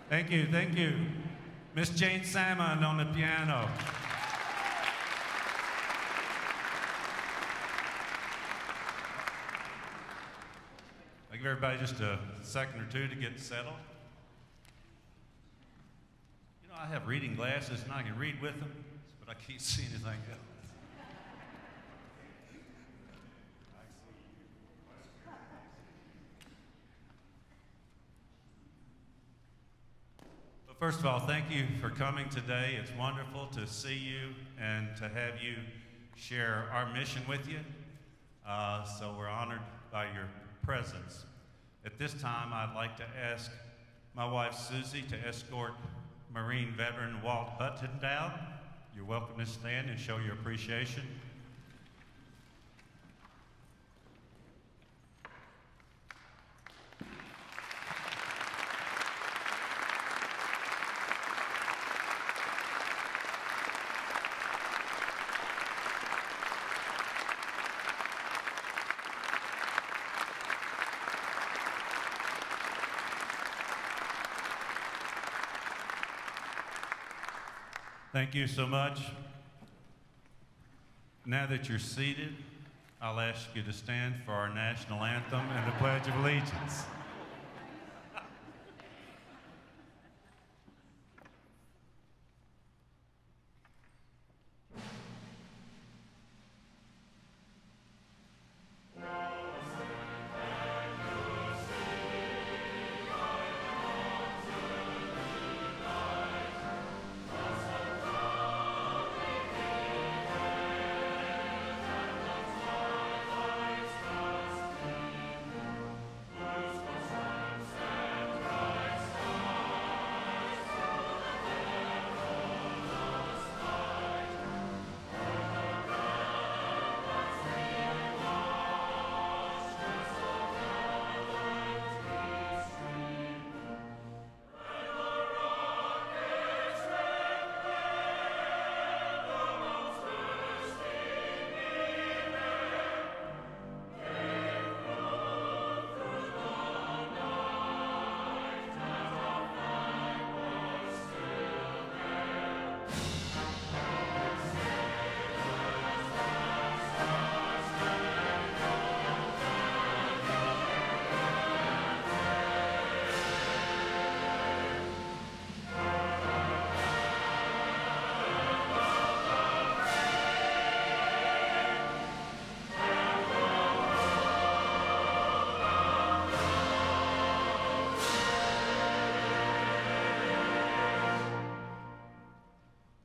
Thank you, thank you. Miss Jane Salmon on the piano. I'll give everybody just a second or two to get settled. You know, I have reading glasses and I can read with them, but I can't see anything else. First of all, thank you for coming today. It's wonderful to see you and to have you share our mission with you. So we're honored by your presence. At this time, I'd like to ask my wife, Susie, to escort Marine veteran Walt Hutton down. You're welcome to stand and show your appreciation. Thank you so much. Now that you're seated, I'll ask you to stand for our national anthem and the Pledge of Allegiance.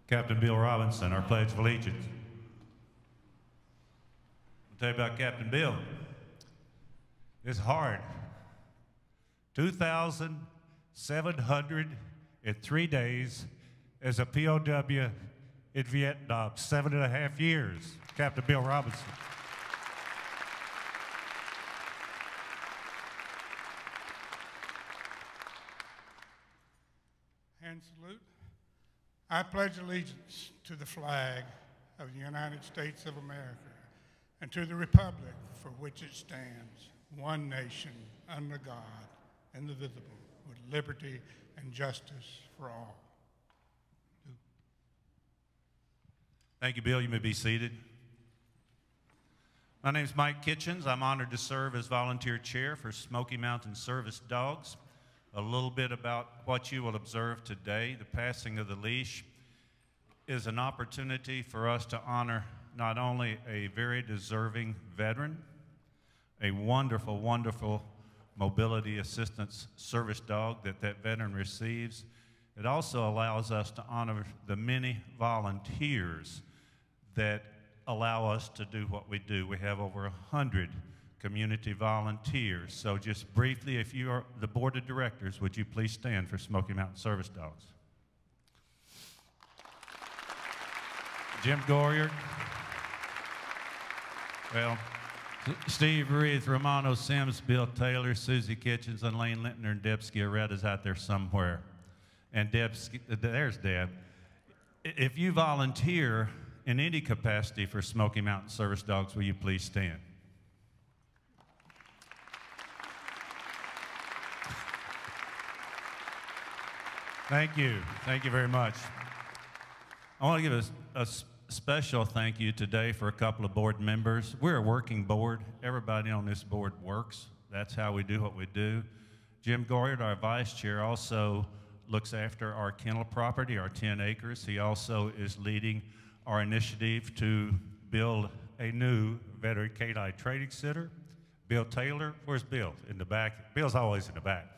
Captain Bill Robinson, our Pledge of Allegiance. I'll tell you about Captain Bill. It's hard. 2,703 days as a POW in Vietnam, 7.5 years. Captain Bill Robinson. Hand salute. I pledge allegiance to the flag of the United States of America and to the republic for which it stands, one nation, under God, indivisible, with liberty and justice for all. Thank you, Bill. You may be seated. My name is Mike Kitchens. I'm honored to serve as volunteer chair for Smoky Mountain Service Dogs. A little bit about what you will observe today. The passing of the Leash is an opportunity for us to honor not only a very deserving veteran, a wonderful, wonderful mobility assistance service dog that veteran receives. It also allows us to honor the many volunteers that allow us to do what we do. We have over 100 community volunteers. So just briefly, if you are the board of directors, would you please stand for Smoky Mountain Service Dogs? Jim Goryard. Well, Steve Reith, Romano Sims, Bill Taylor, Susie Kitchens, and Lane Lintner, and Deb Sciaretta's out there somewhere. And there's Deb. If you volunteer in any capacity for Smoky Mountain Service Dogs, will you please stand? Thank you. Thank you very much. I want to give a special thank you today for a couple of board members. We're a working board. Everybody on this board works. That's how we do what we do. Jim Goyard, our vice chair, also looks after our kennel property, our 10 acres. He also is leading our initiative to build a new veteran canine training center. Bill Taylor, where's Bill? In the back. Bill's always in the back.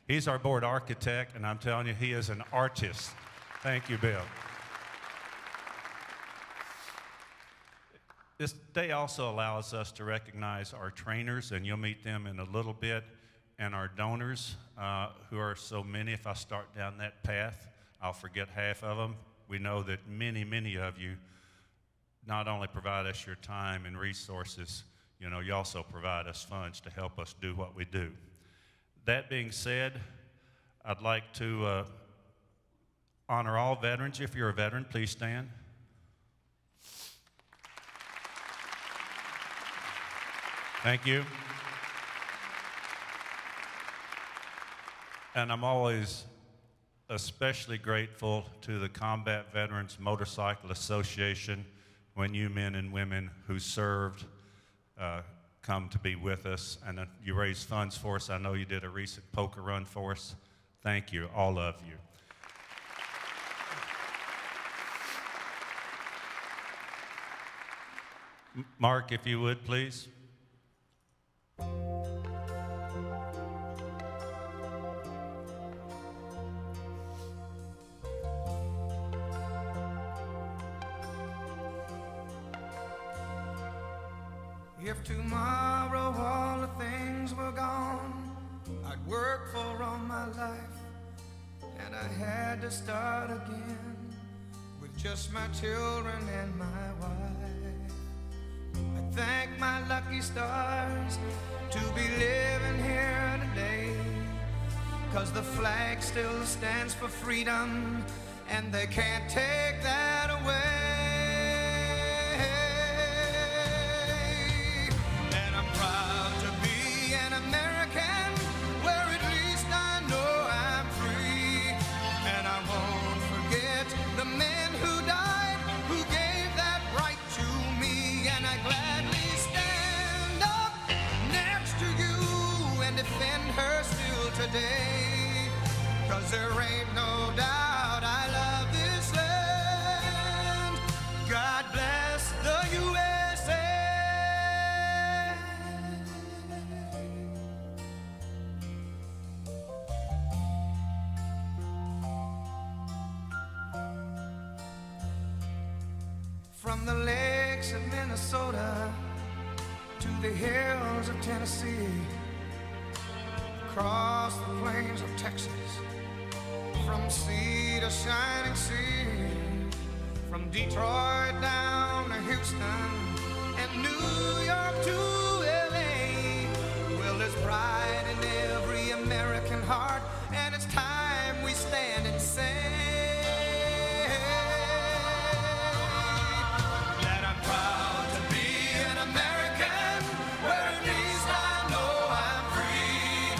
He's our board architect, and I'm telling you, he is an artist. Thank you, Bill. This day also allows us to recognize our trainers, and you'll meet them in a little bit, and our donors, who are so many. If I start down that path, I'll forget half of them. We know that many, many of you not only provide us your time and resources, you know, you also provide us funds to help us do what we do. That being said, I'd like to honor all veterans. If you're a veteran, please stand. Thank you. And I'm always especially grateful to the Combat Veterans Motorcycle Association when you men and women who served come to be with us, and you raise funds for us. I know you did a recent poker run for us. Thank you, all of you. Mark, if you would, please. If tomorrow all the things were gone I'd worked for all my life, and I had to start again with just my children and my wife, I thank my lucky stars to be living here today, 'cause the flag still stands for freedom, and they can't take that away. Today, 'cause there ain't no doubt I love this land. God bless the USA. From the lakes of Minnesota to the hills of Tennessee, across the plains of Texas, from sea to shining sea, from Detroit down to Houston and New York to LA. Well, there's pride in every American heart, and it's time we stand and say that I'm proud to be an American, where at least I know I'm free.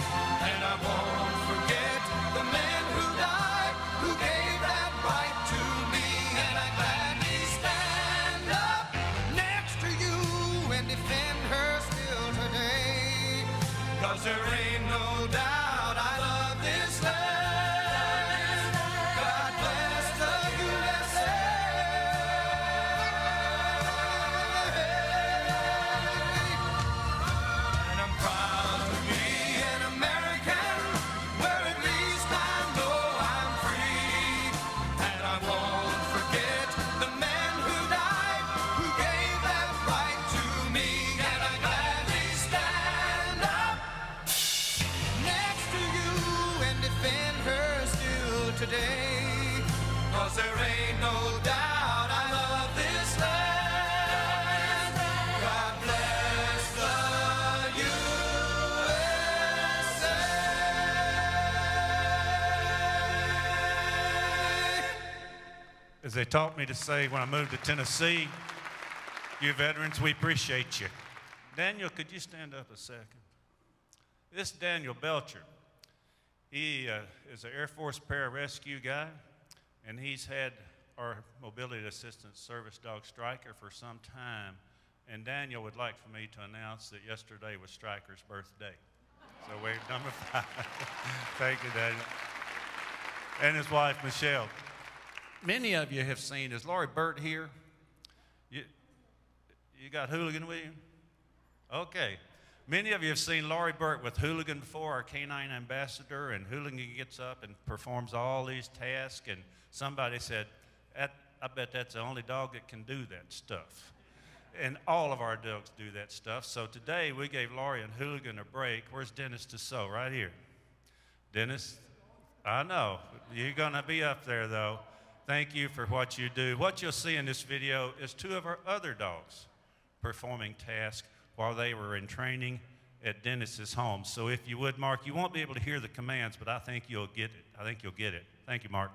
And I won't forget the men who died, who gave that right to me. And I gladly stand up next to you and defend her still today, 'cause there ain't no doubt I love this land. God bless the USA. And I'm proud to be an American, where at least I know I'm free. And I won't forget the men who died, who gave that right to me. And I gladly stand up next to you and defend her still today, 'cause there ain't no doubt I love this land. God bless the USA. As they taught me to say when I moved to Tennessee, you veterans, we appreciate you. Daniel, could you stand up a second? This is Daniel Belcher. He is an Air Force pararescue guy, and he's had our mobility assistance service dog Stryker for some time. And Daniel would like for me to announce that yesterday was Stryker's birthday. So we're number 5. Thank you, Daniel. And his wife, Michelle. Many of you have seen, is Laurie Burt here? You got Hooligan with you? Okay. Many of you have seen Laurie Burt with Hooligan before, our canine ambassador, and Hooligan gets up and performs all these tasks, and somebody said, I bet that's the only dog that can do that stuff. And all of our dogs do that stuff. So today we gave Laurie and Hooligan a break. Where's Dennis Tissot? Right here. Dennis, I know. You're going to be up there, though. Thank you for what you do. What you'll see in this video is 2 of our other dogs performing tasks while they were in training at Dennis's home. So if you would, Mark, you won't be able to hear the commands, but I think you'll get it. I think you'll get it. Thank you, Mark.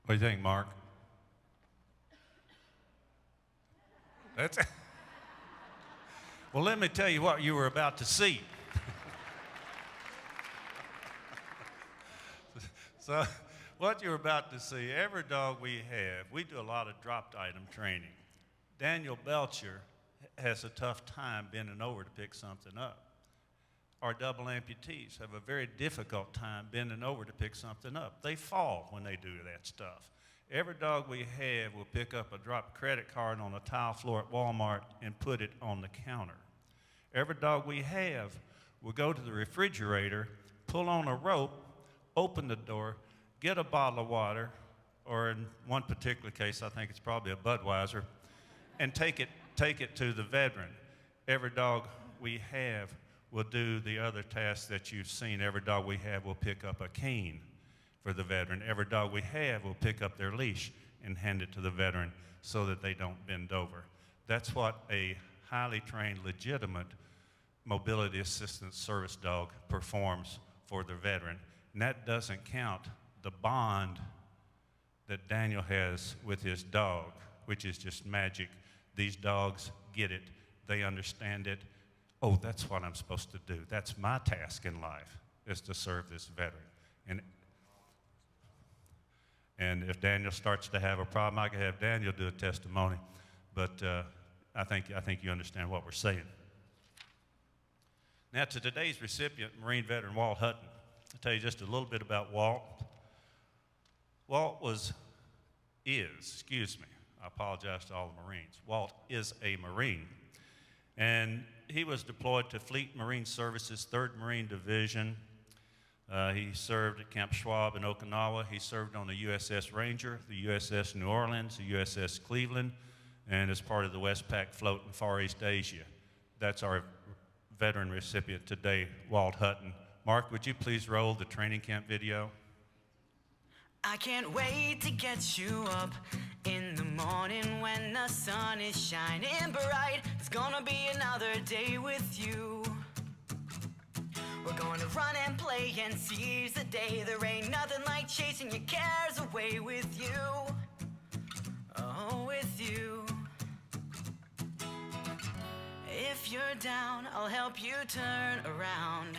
What do you think, Mark? That's well, let me tell you what you were about to see. So, what you're about to see, every dog we have, we do a lot of dropped item training. Daniel Belcher has a tough time bending over to pick something up. Our double amputees have a very difficult time bending over to pick something up. They fall when they do that stuff. Every dog we have will pick up a dropped credit card on a tile floor at Walmart and put it on the counter. Every dog we have will go to the refrigerator, pull on a rope, open the door, get a bottle of water, or in one particular case, I think it's probably a Budweiser, and take it to the veteran. Every dog we have will do the other tasks that you've seen. Every dog we have will pick up a cane for the veteran. Every dog we have will pick up their leash and hand it to the veteran so that they don't bend over. That's what a highly trained, legitimate mobility assistance service dog performs for the veteran. And that doesn't count the bond that Daniel has with his dog, which is just magic. These dogs get it. They understand it. Oh, that's what I'm supposed to do. That's my task in life, is to serve this veteran. And if Daniel starts to have a problem, I can have Daniel do a testimony. But I think you understand what we're saying. Now, to today's recipient, Marine veteran Walt Hutton. I'll tell you just a little bit about Walt. Walt I apologize to all the Marines. Walt is a Marine. And he was deployed to Fleet Marine Services, 3rd Marine Division. He served at Camp Schwab in Okinawa. He served on the USS Ranger, the USS New Orleans, the USS Cleveland, and as part of the Westpac float in Far East Asia. That's our veteran recipient today, Walt Hutton. Mark, would you please roll the training camp video? I can't wait to get you up in the morning when the sun is shining bright. It's gonna be another day with you. We're gonna run and play and seize the day. There ain't nothing like chasing your cares away with you. Oh, with you. If you're down, I'll help you turn around.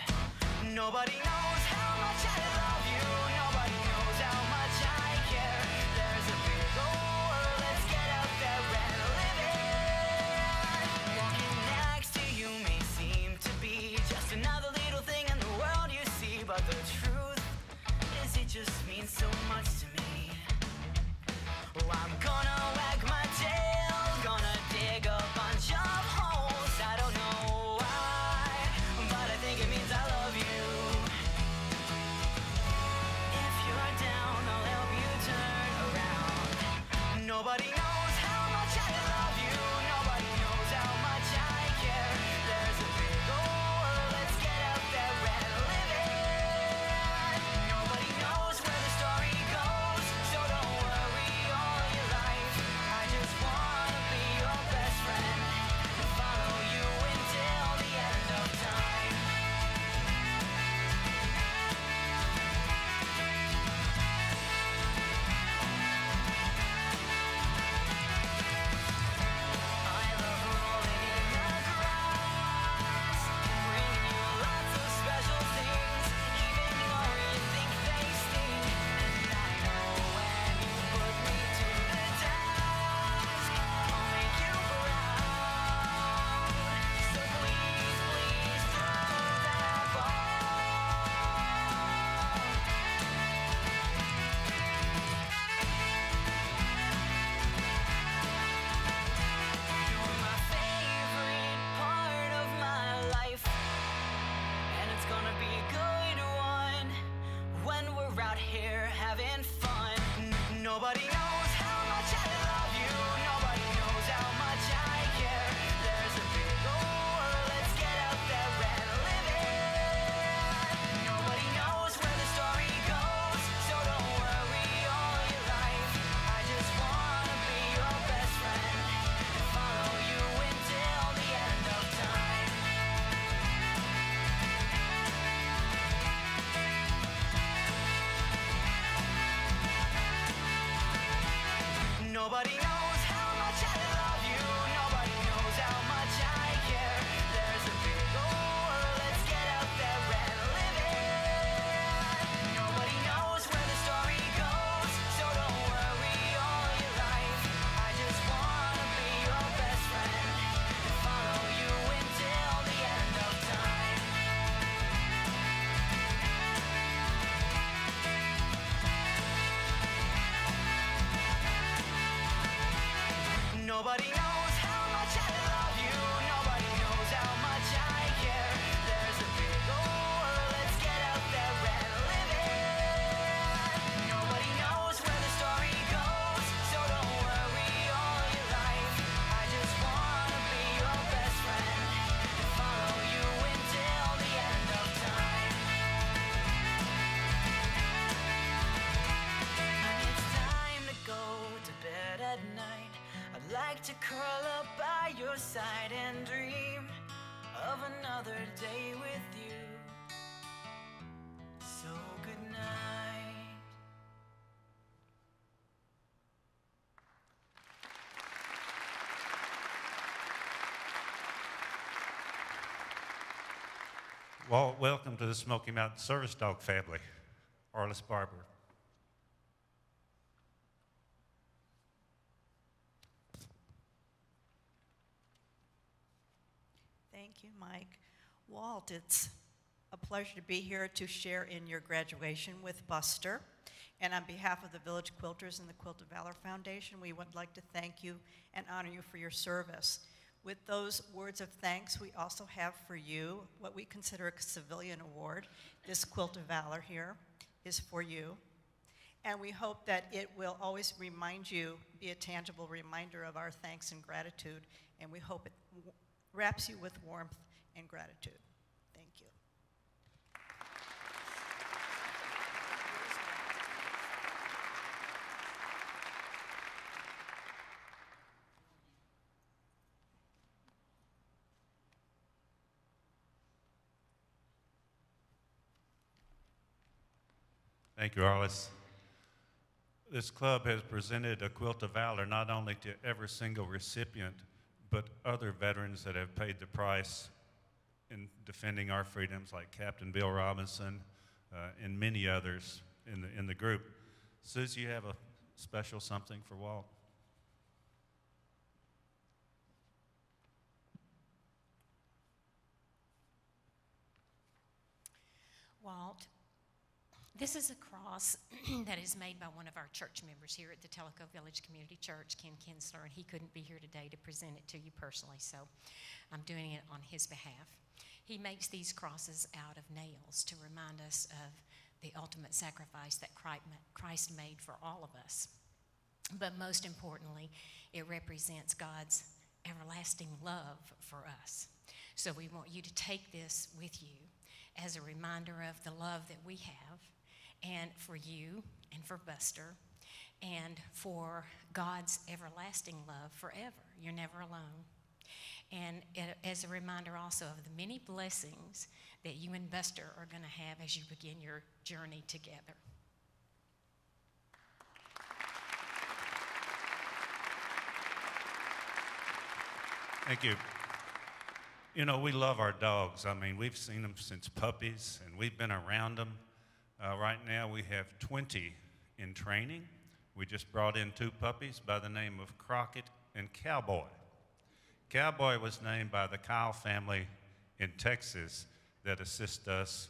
Nobody knows how much I love you. Nobody knows how much I care. There's a big old world, let's get out there and live it. Walking next to you may seem to be just another little thing in the world you see, but the truth is it just means so much to me. Oh, I'm gonna wag my tail, gonna dig a bunch of holes. I don't know why, but I think it means I love you. If you're down, I'll help you turn around. Nobody knows how much I love you. Nobody knows how much I care. There's a big old world, let's get out there and live it. Nobody knows where the story goes, so don't worry all your life. I just wanna be your best friend and follow you until the end of time. I love rolling in the grass, bringing you lots of special things, even though you think they sting. And I know when you put me to the task, I'll make you proud. So please, please throw that ball. You're my favorite part of my life, and it's gonna be a good one when we're out here having fun. Nobody knows how much I love you. Nobody knows how much I care. There's a big old world, let's get out there and live it. Nobody knows where the story goes, so don't worry all your life. I just wanna be your best friend and follow you until the end of time. Nobody knows how much I love you. Nobody knows how much I care. There's a big old world, let's get out there and live it. Nobody knows where the story goes, so don't worry all your life. I just wanna be your best friend and follow you until the end of time. Nobody knows how much I love you. Nobody knows how much I care. There's a big old world, let's get out there and live it. Nobody knows where the story goes, so don't worry all your life. I just wanna be your best friend and follow you until the end of time. When it's time to go to bed at night, I'd like to curl up by your side and dream of another day with you. So good night. Walt, welcome to the Smoky Mountain Service Dog family. Arliss Barber. Thank you, Mike. Walt, it's a pleasure to be here to share in your graduation with Buster. And on behalf of the Village Quilters and the Quilt of Valor Foundation, we would like to thank you and honor you for your service. With those words of thanks, we also have for you what we consider a civilian award. This Quilt of Valor here is for you. And we hope that it will always remind you, be a tangible reminder of our thanks and gratitude, and we hope it wraps you with warmth and gratitude. Thank you. Thank you, Arliss. This club has presented a Quilt of Valor not only to every single recipient, but other veterans that have paid the price in defending our freedoms, like Captain Bill Robinson and many others in the group. Susie, you have a special something for Walt? Walt, this is a cross that is made by one of our church members here at the Tellico Village Community Church, Ken Kinsler, and he couldn't be here today to present it to you personally, so I'm doing it on his behalf. He makes these crosses out of nails to remind us of the ultimate sacrifice that Christ made for all of us. But most importantly, it represents God's everlasting love for us. So we want you to take this with you as a reminder of the love that we have, and for you and for Buster, and for God's everlasting love forever. You're never alone. And as a reminder also of the many blessings that you and Buster are going to have as you begin your journey together. Thank you. You know, we love our dogs. I mean, we've seen them since puppies, and we've been around them. Right now, we have 20 in training. We just brought in 2 puppies by the name of Crockett and Cowboy. Cowboy was named by the Kyle family in Texas that assist us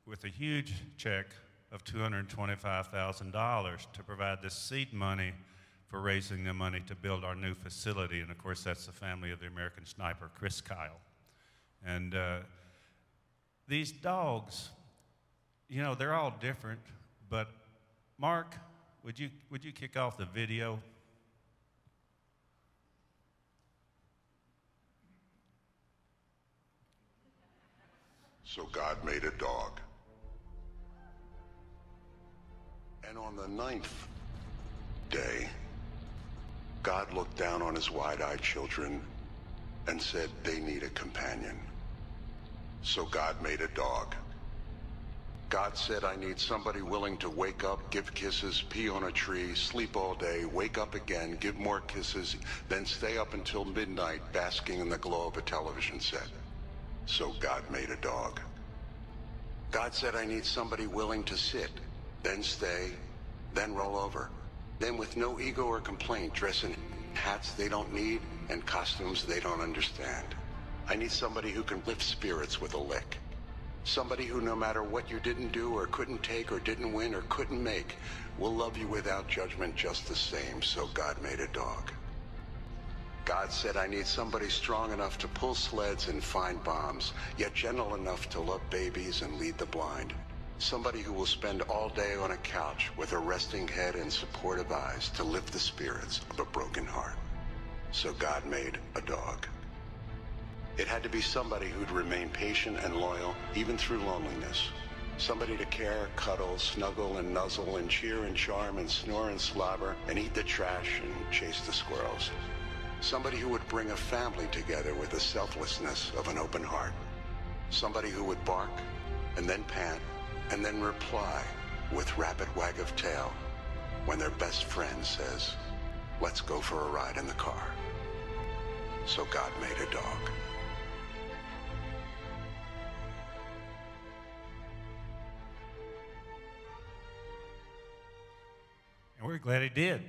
with a huge check of $225,000 to provide the seed money for raising the money to build our new facility. And of course, that's the family of the American sniper, Chris Kyle. And these dogs, you know, they're all different, but Mark, would you kick off the video? So God made a dog. And on the 9th day, God looked down on his wide-eyed children and said they need a companion. So God made a dog. God said, I need somebody willing to wake up, give kisses, pee on a tree, sleep all day, wake up again, give more kisses, then stay up until midnight basking in the glow of a television set. So God made a dog. God said, I need somebody willing to sit, then stay, then roll over, then with no ego or complaint dress in hats they don't need and costumes they don't understand. I need somebody who can lift spirits with a lick. Somebody who, no matter what you didn't do or couldn't take or didn't win or couldn't make, will love you without judgment just the same. So God made a dog. God said, I need somebody strong enough to pull sleds and find bombs, yet gentle enough to love babies and lead the blind. Somebody who will spend all day on a couch with a resting head and supportive eyes to lift the spirits of a broken heart. So God made a dog. It had to be somebody who'd remain patient and loyal, even through loneliness. Somebody to care, cuddle, snuggle, and nuzzle, and cheer and charm, and snore and slobber, and eat the trash and chase the squirrels. Somebody who would bring a family together with the selflessness of an open heart. Somebody who would bark, and then pant, and then reply with rapid wag of tail when their best friend says, let's go for a ride in the car. So God made a dog. And we're glad he did.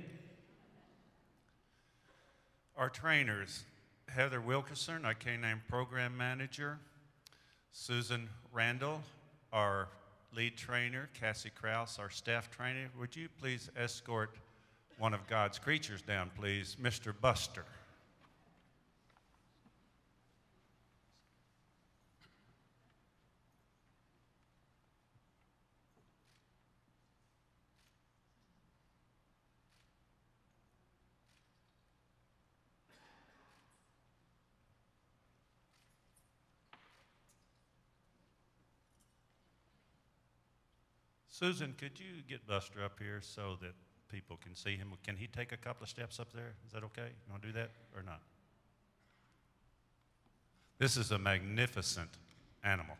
Our trainers, Heather Wilkerson, our K-9 program manager, Susan Randall, our lead trainer, Cassie Krause, our staff trainer. Would you please escort one of God's creatures down, please, Mr. Buster. Susan, could you get Buster up here so that people can see him? Can he take a couple of steps up there? Is that okay? You want to do that or not? This is a magnificent animal.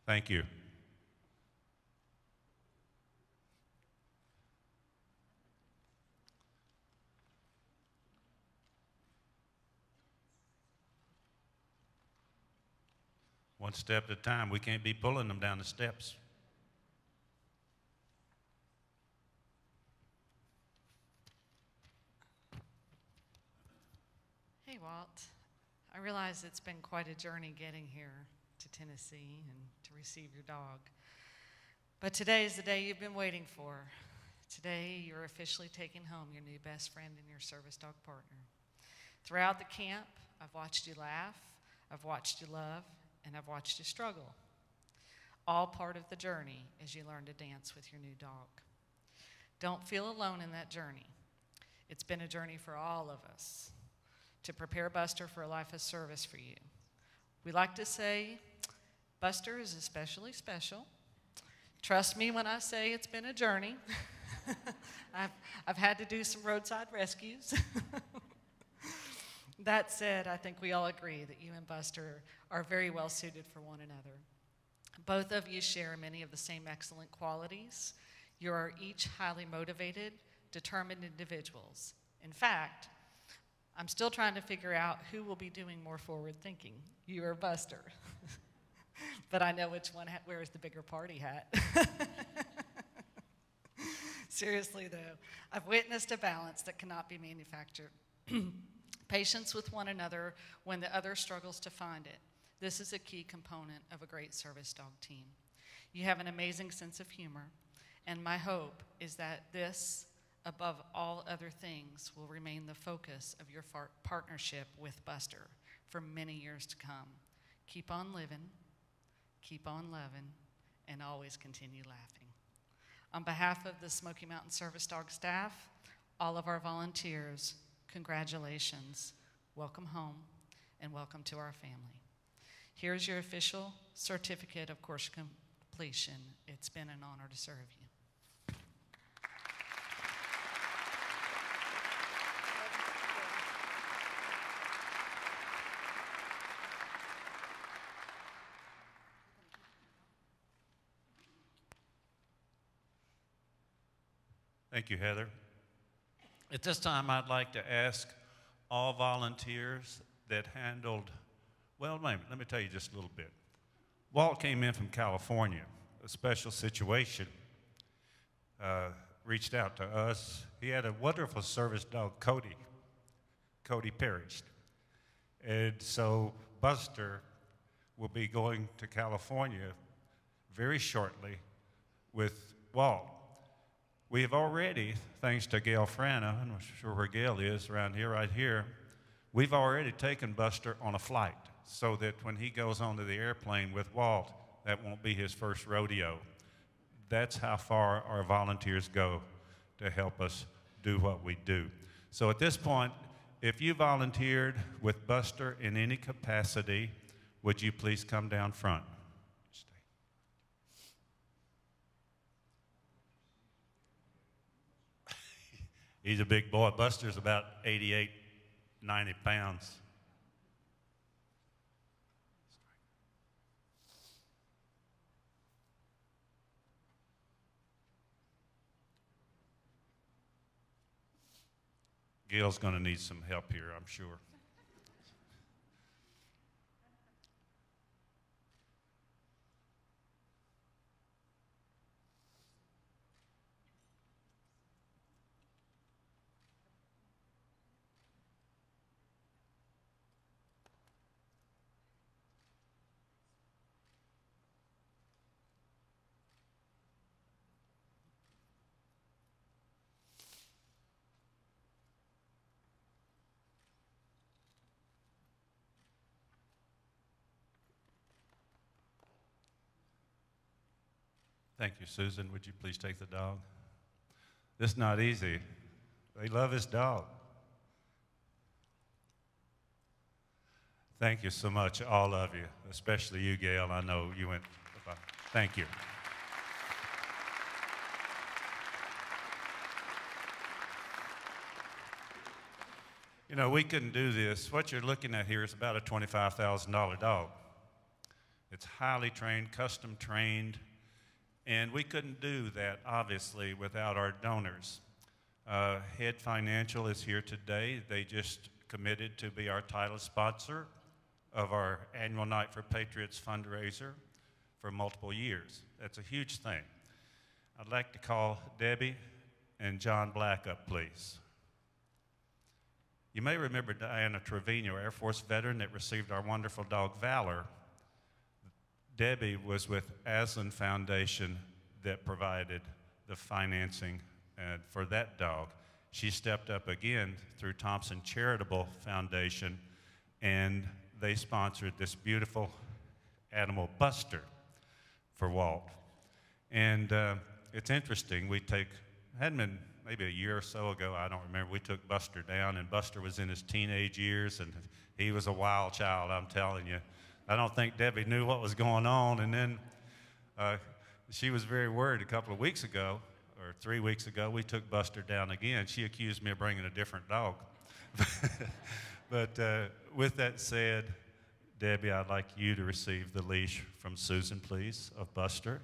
Thank you. One step at a time. We can't be pulling them down the steps. Hey, Walt. I realize it's been quite a journey getting here to Tennessee and to receive your dog. But today is the day you've been waiting for. Today, you're officially taking home your new best friend and your service dog partner. Throughout the camp, I've watched you laugh, I've watched you love, and I've watched you struggle. All part of the journey as you learn to dance with your new dog. Don't feel alone in that journey. It's been a journey for all of us to prepare Buster for a life of service for you. We like to say, Buster is especially special. Trust me when I say it's been a journey. I've had to do some roadside rescues. That said, I think we all agree that you and Buster are very well suited for one another. Both of you share many of the same excellent qualities. You are each highly motivated, determined individuals. In fact, I'm still trying to figure out who will be doing more forward thinking, you or Buster. But I know which one wears the bigger party hat. Seriously, though, I've witnessed a balance that cannot be manufactured. Patience with one another when the other struggles to find it. This is a key component of a great service dog team. You have an amazing sense of humor, and my hope is that this, above all other things, will remain the focus of your partnership with Buster for many years to come. Keep on living, keep on loving, and always continue laughing. On behalf of the Smoky Mountain Service Dog staff, all of our volunteers, congratulations, welcome home, and welcome to our family. Here's your official certificate of course completion. It's been an honor to serve you. Thank you, Heather. At this time, I'd like to ask all volunteers that handled, well, let me tell you just a little bit. Walt came in from California, a special situation, reached out to us. He had a wonderful service dog, Cody. Cody perished. And so Buster will be going to California very shortly with Walt. We have already, thanks to Gail Frana, I'm not sure where Gail is, around here, right here, we've already taken Buster on a flight so that when he goes onto the airplane with Walt, that won't be his first rodeo. That's how far our volunteers go to help us do what we do. So at this point, if you volunteered with Buster in any capacity, would you please come down front? He's a big boy. Buster's about 88, 90 pounds. Gail's going to need some help here, I'm sure. Thank you, Susan. Would you please take the dog? This is not easy. They love his dog. Thank you so much, all of you, especially you, Gail. I know you went. Thank you. You know, we couldn't do this. What you're looking at here is about a $25,000 dog. It's highly trained, custom trained, and we couldn't do that, obviously, without our donors. Head Financial is here today. They just committed to be our title sponsor of our annual Night for Patriots fundraiser for multiple years. That's a huge thing. I'd like to call Debbie and John Black up, please. You may remember Diana Trevino, Air Force veteran that received our wonderful dog Valor. Debbie was with Aslan Foundation that provided the financing for that dog. She stepped up again through Thompson Charitable Foundation, and they sponsored this beautiful animal, Buster, for Walt. And it's interesting, hadn't been maybe a year or so ago, I don't remember, we took Buster down, and Buster was in his teenage years, and he was a wild child, I'm telling you. I don't think Debbie knew what was going on, and then she was very worried a couple of weeks ago, or 3 weeks ago, we took Buster down again. She accused me of bringing a different dog. But with that said, Debbie, I'd like you to receive the leash from Susan, please, of Buster.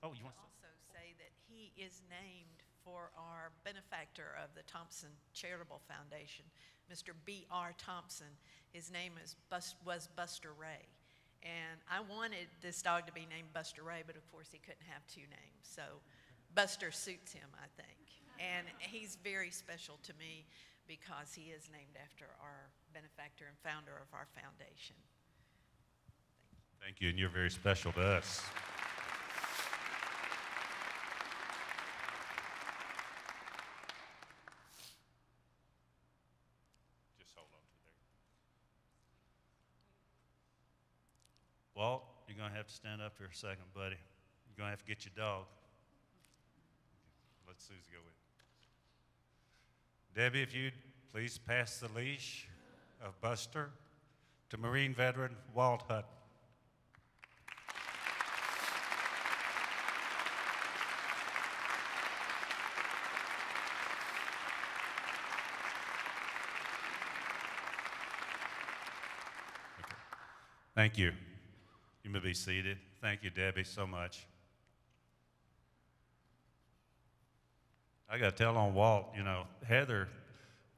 Oh, you want to also say that he is named for our benefactor of the Thompson Charitable Foundation, Mr. B.R. Thompson. His name was Buster Ray. And I wanted this dog to be named Buster Ray, but of course he couldn't have two names. So Buster suits him, I think. And he's very special to me because he is named after our benefactor and founder of our foundation. Thank you, and you're very special to us. Just hold on to there. Walt, you're going to have to stand up here a second, buddy. You're going to have to get your dog. Let Susie go with it. Debbie, if you'd please pass the leash of Buster to Marine veteran Walt Hutton. Okay. Thank you. You may be seated. Thank you, Debbie, so much. I got to tell on Walt, you know, Heather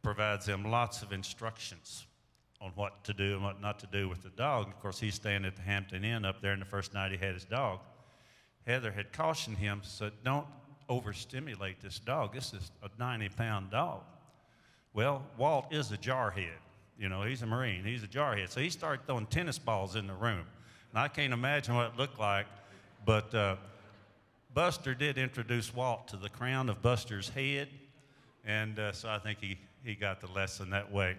provides him lots of instructions on what to do and what not to do with the dog. Of course, he's staying at the Hampton Inn up there, and the first night he had his dog, Heather had cautioned him, said, don't overstimulate this dog. This is a 90-pound dog. Well, Walt is a jarhead. You know, he's a Marine. He's a jarhead. So he started throwing tennis balls in the room. And I can't imagine what it looked like, but Buster did introduce Walt to the crown of Buster's head, and so I think he got the lesson that way.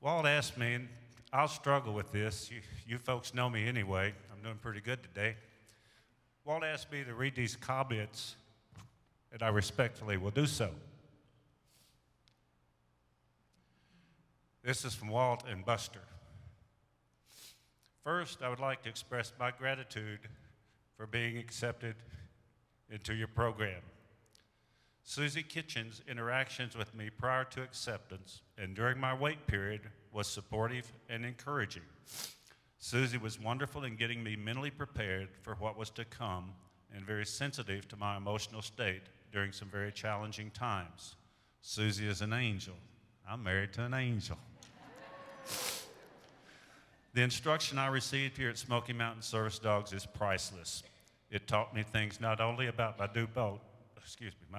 Walt asked me, and I'll struggle with this. You folks know me anyway. I'm doing pretty good today. Walt asked me to read these comments, and I respectfully will do so. This is from Walt and Buster. First, I would like to express my gratitude for being accepted into your program. Susie Kitchen's interactions with me prior to acceptance and during my wait period was supportive and encouraging. Susie was wonderful in getting me mentally prepared for what was to come and very sensitive to my emotional state during some very challenging times. Susie is an angel. I'm married to an angel. The instruction I received here at Smoky Mountain Service Dogs is priceless. It taught me things not only about my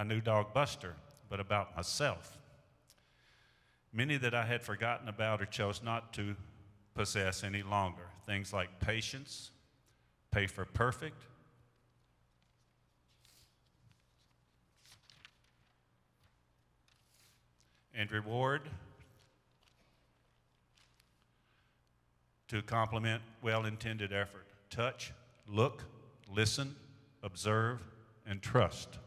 new dog Buster, but about myself. Many that I had forgotten about or chose not to possess any longer. Things like patience, pay for perfect, and reward to complement well-intended effort. Touch, look, listen, observe, and trust.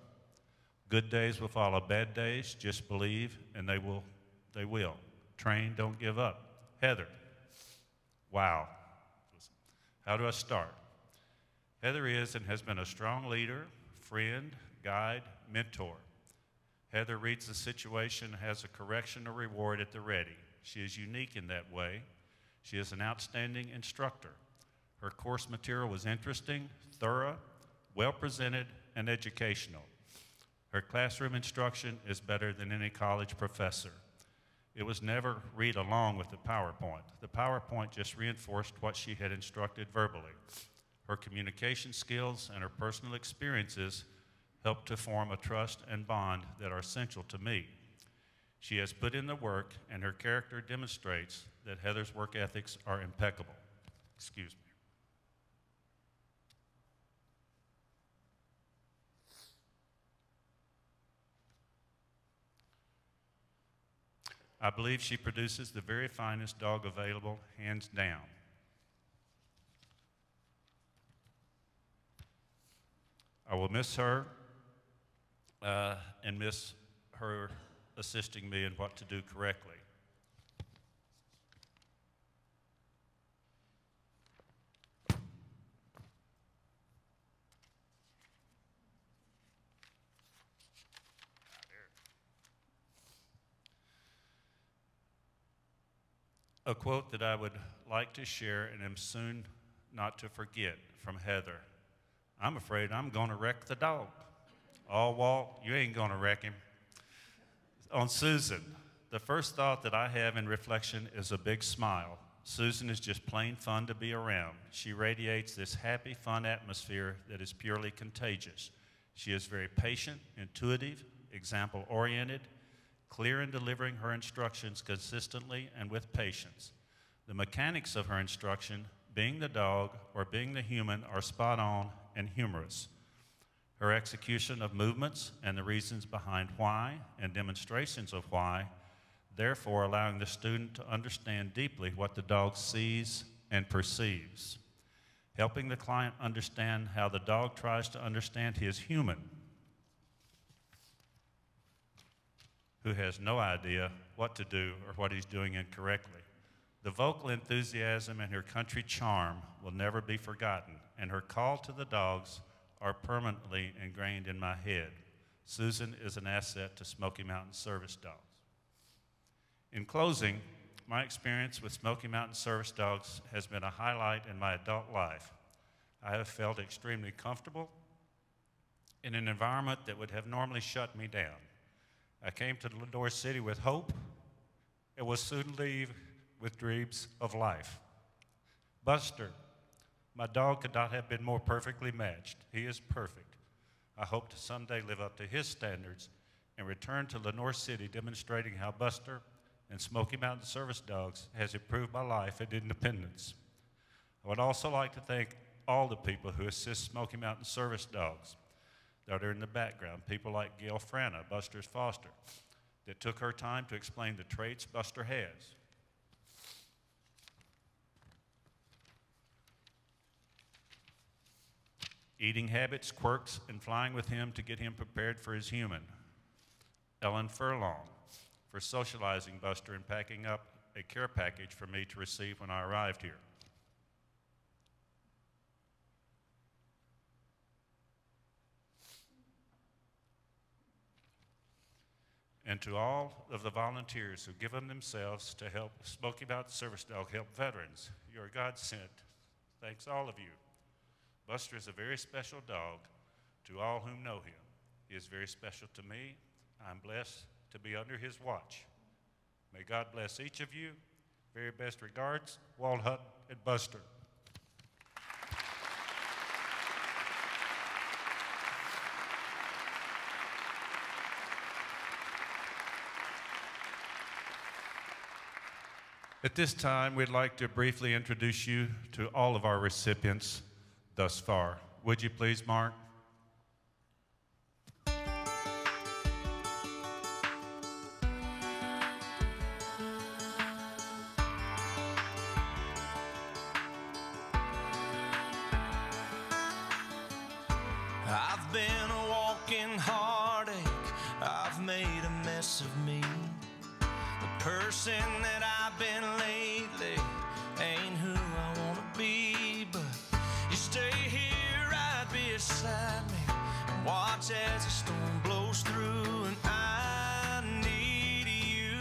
Good days will follow bad days. Just believe, and they will. They will. Train, don't give up. Heather. Wow. How do I start? Heather is and has been a strong leader, friend, guide, mentor. Heather reads the situation, has a correction or reward at the ready. She is unique in that way. She is an outstanding instructor. Her course material was interesting, thorough, well presented, and educational. Her classroom instruction is better than any college professor. It was never read along with the PowerPoint. The PowerPoint just reinforced what she had instructed verbally. Her communication skills and her personal experiences helped to form a trust and bond that are essential to me. She has put in the work, and her character demonstrates that Heather's work ethics are impeccable. Excuse me. I believe she produces the very finest dog available, hands down. I will miss her and miss her assisting me in what to do correctly. A quote that I would like to share and am soon not to forget from Heather. I'm afraid I'm going to wreck the dog. Oh, Walt, you ain't going to wreck him. On Susan, the first thought that I have in reflection is a big smile. Susan is just plain fun to be around. She radiates this happy, fun atmosphere that is purely contagious. She is very patient, intuitive, example-oriented, clear in delivering her instructions consistently and with patience. The mechanics of her instruction, being the dog or being the human, are spot on and humorous. Her execution of movements and the reasons behind why and demonstrations of why, therefore allowing the student to understand deeply what the dog sees and perceives. Helping the client understand how the dog tries to understand his human, who has no idea what to do or what he's doing incorrectly. The vocal enthusiasm and her country charm will never be forgotten, and her call to the dogs are permanently ingrained in my head. Susan is an asset to Smoky Mountain Service Dogs. In closing, my experience with Smoky Mountain Service Dogs has been a highlight in my adult life. I have felt extremely comfortable in an environment that would have normally shut me down. I came to Lenore City with hope and will soon leave with dreams of life. Buster, my dog could not have been more perfectly matched. He is perfect. I hope to someday live up to his standards and return to Lenore City demonstrating how Buster and Smoky Mountain Service Dogs has improved my life and independence. I would also like to thank all the people who assist Smoky Mountain Service Dogs that are in the background, people like Gail Frana, Buster's foster, that took her time to explain the traits Buster has. Eating habits, quirks, and flying with him to get him prepared for his human. Ellen Furlong for socializing Buster and packing up a care package for me to receive when I arrived here. And to all of the volunteers who've given themselves to help Smoky Mountain Service Dog help veterans, you're a godsend. Thanks, all of you. Buster is a very special dog to all who know him. He is very special to me. I'm blessed to be under his watch. May God bless each of you. Very best regards, Walt Hutton and Buster. At this time, we'd like to briefly introduce you to all of our recipients thus far. Would you please, Mark? I've been a walking heartache person that I've been lately ain't who I wanna be, but you stay here right beside me and watch as the storm blows through, and I need you.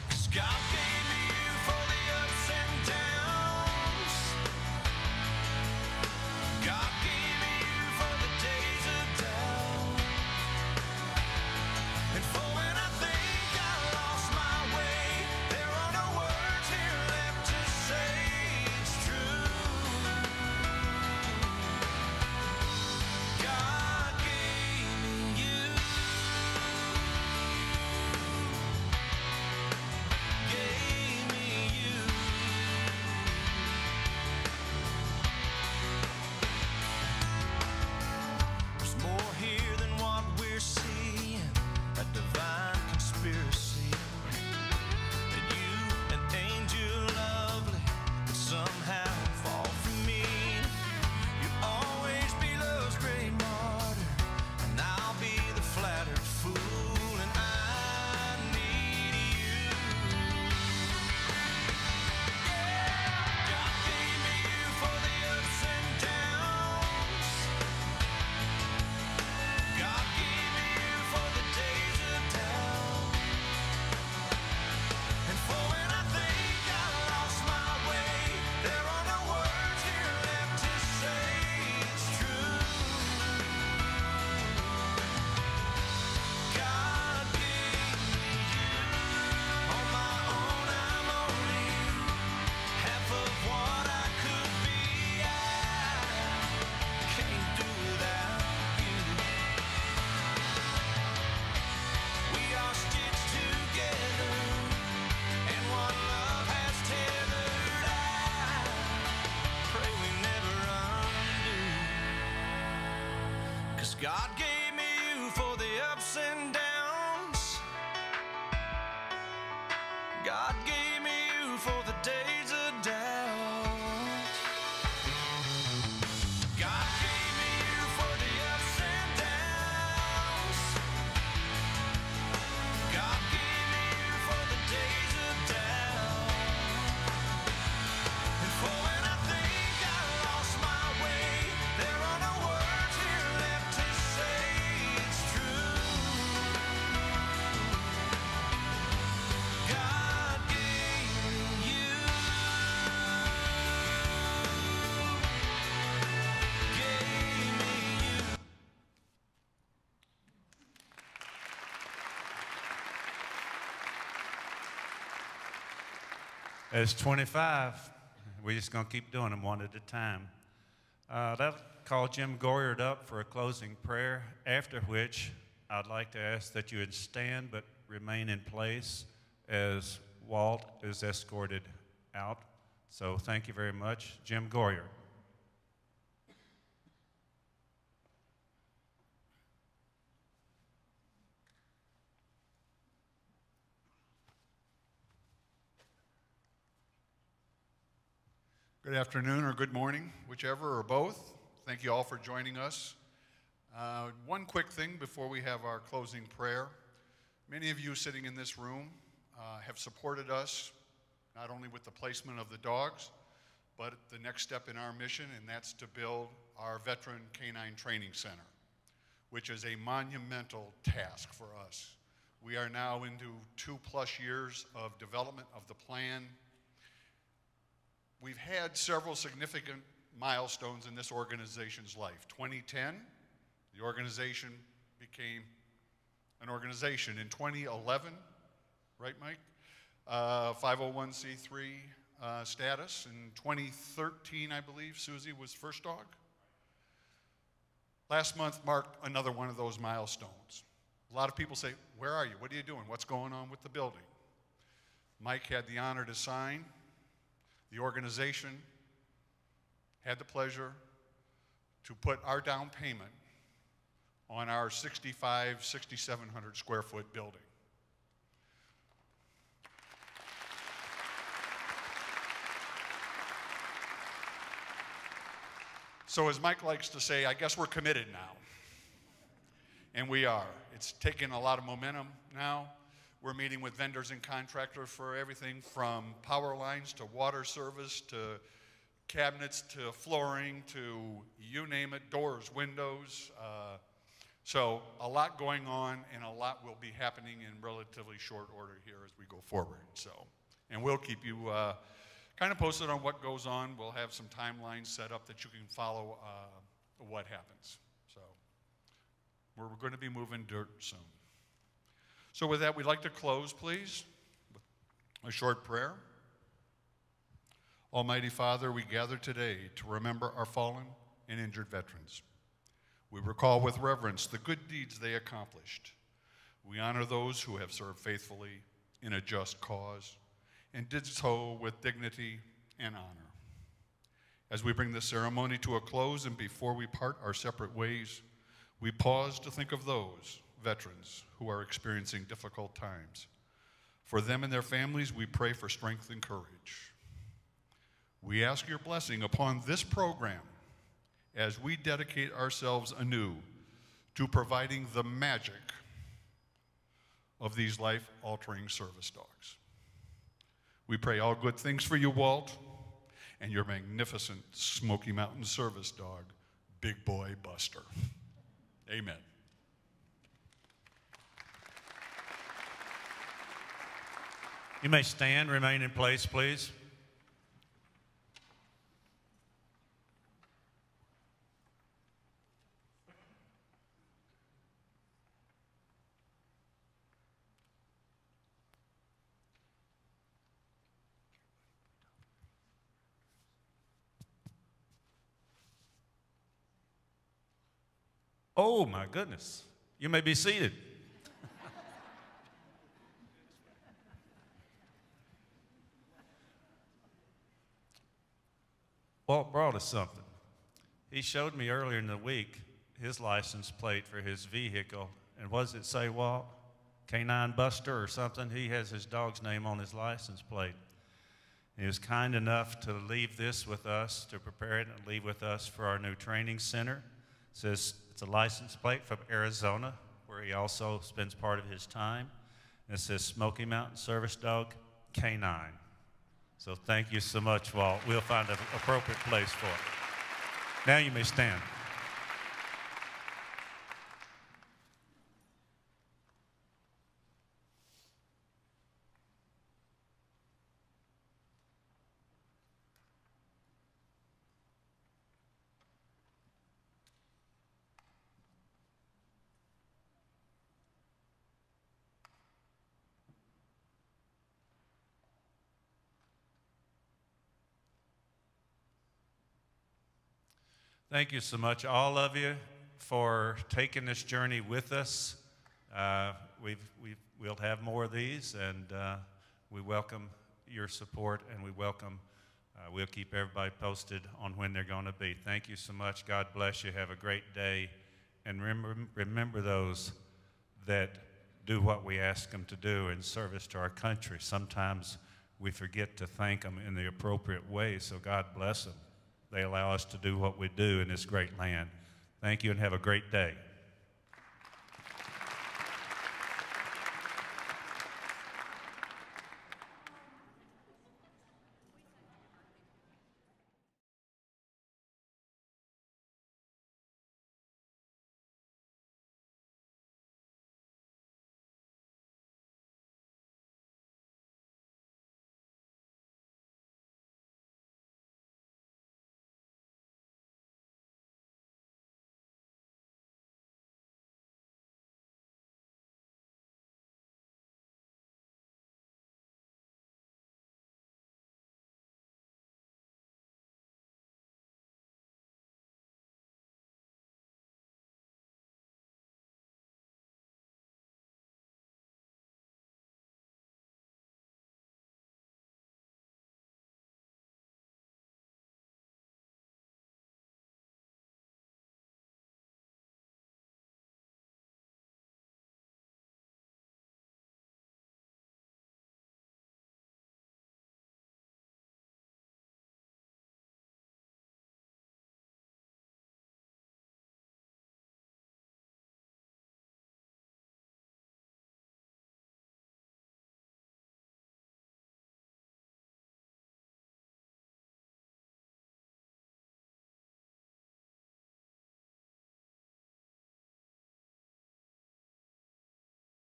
'Cause God gave me you for the ups and downs. God gave me you for the days of doubt, and for when I think I lost my way, there are no words here left to say it's true. God gave me you. Gave me you. There's more here than what we're seeing, a divine conspiracy. That you, an angel lovely, would somehow fall for me. You'll always be love's great martyr, and I'll be the flattered fool, and I need you. Yeah, God gave me you for the ups and downs. God gave me you for the days of doubt, and for when I think I lost my way, there are no words here left to say it's true. God gave me you. On my own, I'm only half of what I could be. I can't do without you. We are stitched together, and one love has tethered. I pray we never undo. 'Cause God gave me you for the ups and downs. God gave me you for the days of doubt. God gave me you for the ups and downs. God gave me you for the days of doubt, and for when I think I lost my way, there are no words here left to say it's true. God gave me you. Gave me you. There's 25. We're just going to keep doing them one at a time. That'll call Jim Goyard up for a closing prayer, after which I'd like to ask that you would stand but remain in place as Walt is escorted out. So thank you very much. Jim Goyard. Good afternoon or good morning, whichever or both. Thank you all for joining us. One quick thing before we have our closing prayer. Many of you sitting in this room have supported us not only with the placement of the dogs, but the next step in our mission, and that's to build our Veteran Canine Training Center, which is a monumental task for us. We are now into 2+ years of development of the plan. We've had several significant milestones in this organization's life. 2010, the organization became an organization. In 2011, right, Mike? 501c3 status. In 2013, I believe, Susie was first dog. Last month marked another one of those milestones. A lot of people say, where are you? What are you doing? What's going on with the building? Mike had the honor to sign. The organization had the pleasure to put our down payment on our 6,700 square foot building. So as Mike likes to say, I guess we're committed now. And we are. It's taken a lot of momentum now. We're meeting with vendors and contractors for everything from power lines to water service to cabinets to flooring to you name it, doors, windows. So a lot going on, and a lot will be happening in relatively short order here as we go forward. So, and we'll keep you kind of posted on what goes on. We'll have some timelines set up that you can follow what happens. So we're going to be moving dirt soon. So with that, we'd like to close, please, with a short prayer. Almighty Father, we gather today to remember our fallen and injured veterans. We recall with reverence the good deeds they accomplished. We honor those who have served faithfully in a just cause and did so with dignity and honor. As we bring this ceremony to a close and before we part our separate ways, we pause to think of those veterans who are experiencing difficult times. For them and their families, we pray for strength and courage. We ask your blessing upon this program as we dedicate ourselves anew to providing the magic of these life-altering service dogs. We pray all good things for you, Walt, and your magnificent Smoky Mountain service dog, Big Boy Buster. Amen. You may stand, remain in place, please. Oh, my goodness. You may be seated. Walt brought us something. He showed me earlier in the week his license plate for his vehicle. And what does it say, Walt? Canine Buster or something? He has his dog's name on his license plate. He was kind enough to leave this with us, to prepare it and leave with us for our new training center. It says it's a license plate from Arizona, where he also spends part of his time. And it says Smoky Mountain Service Dog Canine. So thank you so much, Walt. We'll find an appropriate place for it. Now you may stand. Thank you so much, all of you, for taking this journey with us. We'll have more of these, and we welcome your support, and we'll keep everybody posted on when they're going to be. Thank you so much. God bless you. Have a great day. And remember those that do what we ask them to do in service to our country. Sometimes we forget to thank them in the appropriate way, so God bless them. They allow us to do what we do in this great land. Thank you and have a great day.